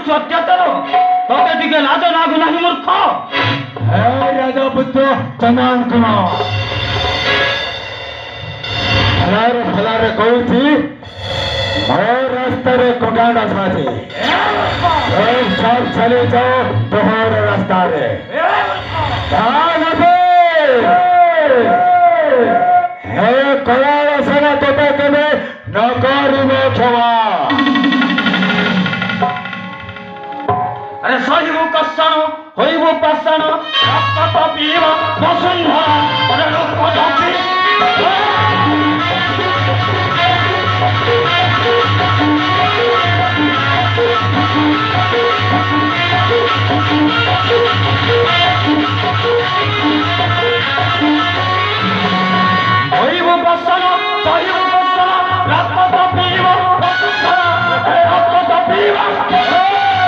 କରୁଛୁ ଅତ୍ୟାଚାର ତତେ ଟିକେ ଲାଜ ଲାଗୁନାହିଁ ମୂର୍ଖ ହେ ରାଜପୁତ୍ର ଚନ୍ଦନ କୁମାର ଭଲାରେ କହୁଛି ମୋ ରାସ୍ତାରେ କଗାଣ୍ଡ ଅଛି सब चले जाओ तोहर रास्तारे हे कलाल सेना तोते केबे न करिब क्षमा अरे सहिबु कषण होइबु पाषाण रक्त पिब वसुंधरा अरे रक्त होइबु पाषाण सहिबु कषण रक्त पिब वसुंधरा रक्त पिब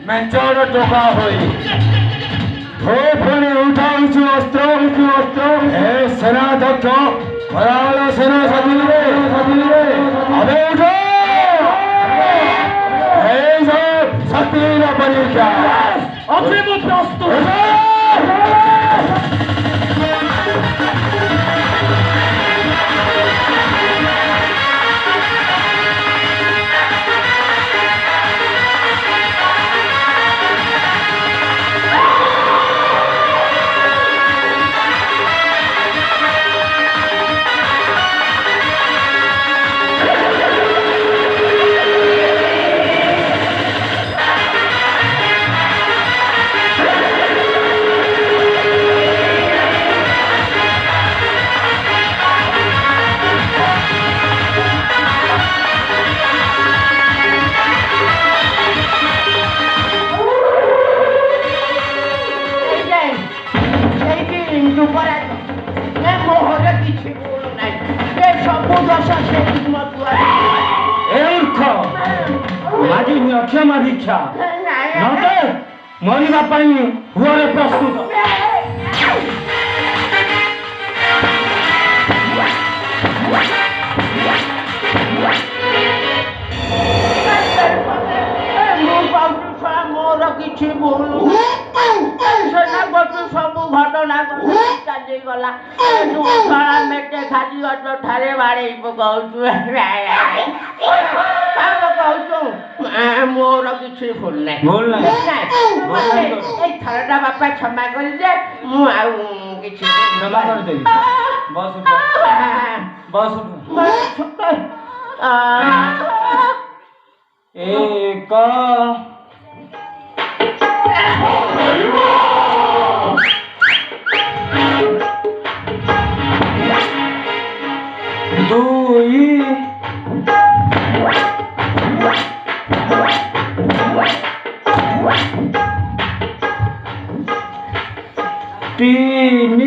मेंचर टोका होई हो पुणी उठाउछु अस्त्र हे सेनाध्यक्ष कराल सेना सदिले अबे उठो हे जो सतीर परीक्षा अग्रिम प्रस्तुत क्षमा दीक्षा मरिबा हुआ प्रस्तुत मोर किसी भूल सब घटना चलीगला मेटे खाली ठारे बाड़े कहूँ मोर किसी भूल ना भूल थरटा बापा क्षमा कर क्षमा करदेवी बस बस एक दुई तीन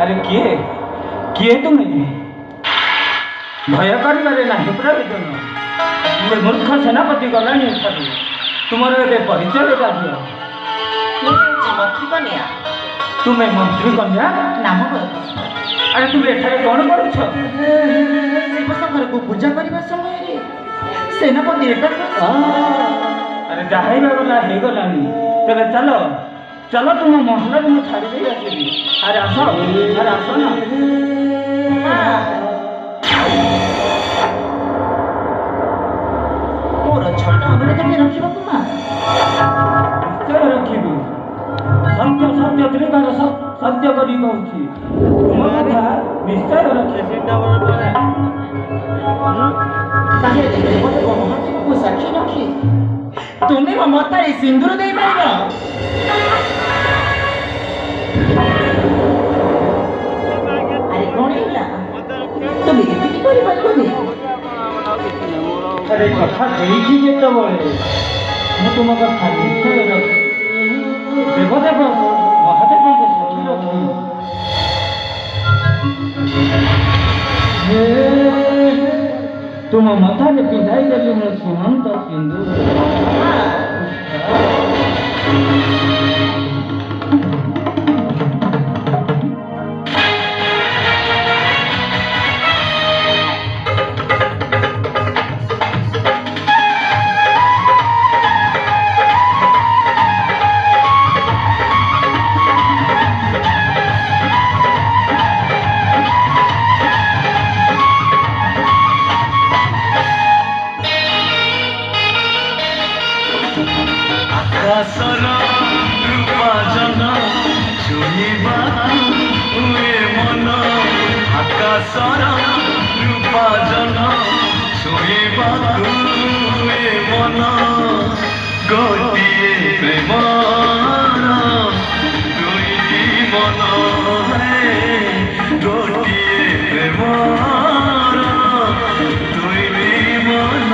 अरे किए किए तुम्हें भय करिबारे नाही प्रयोजन ये मूर्ख सेनापति गलानी एठाରୁ तुमर ए परिचय दियो मंत्री कन्या तुम्हें मंत्री कन्या नाम अरे तुम एठारे कौन करुछ शिवशंकर को पूजा करने समय सेनापति अरे जाहिर गला हे गलानी तेरे चलो चलो तुम महल में छाड़ी दे आसीबी अरे आसो ना मोर छोट अनुरोध में रखिबा तुमा निश्चय रखिबी सत्य सत्य त्रिकार सत्य करी कहूची तुम कथा निश्चय रखिबी ताहे देखो मते महाजी को साक्षी रखी तुमे मो मतारे सिंदूर दे पाइबा अरे कौन हैला तुम एमिति करि पाइबो अरे कथा देखी जेतबले मु तुम कथा निश्चय रखी देवदेव महादेव को साक्षी रखी तुम माथा ने पिंधाई देली मोर सुमंत सिंदूर आकाशर रूपाजन छुईबाकु हुए मन आकाशर रूपाजन छुईबाकु हुए मन गोटिए प्रेमर दुईटी मन गोटिए प्रेमर दुईटी मन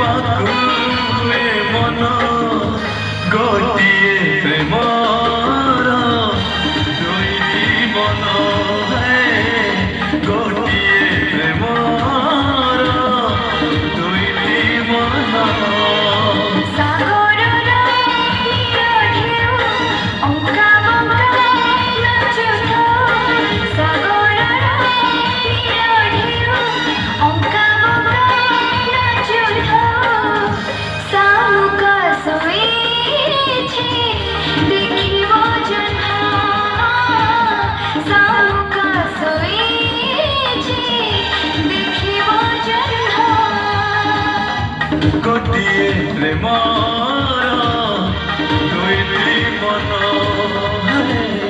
ए मन गोटिए प्रेमर दुईटी मन गोटिए प्रेमर दुईटी मन गोटिए प्रेमर दुईटी मन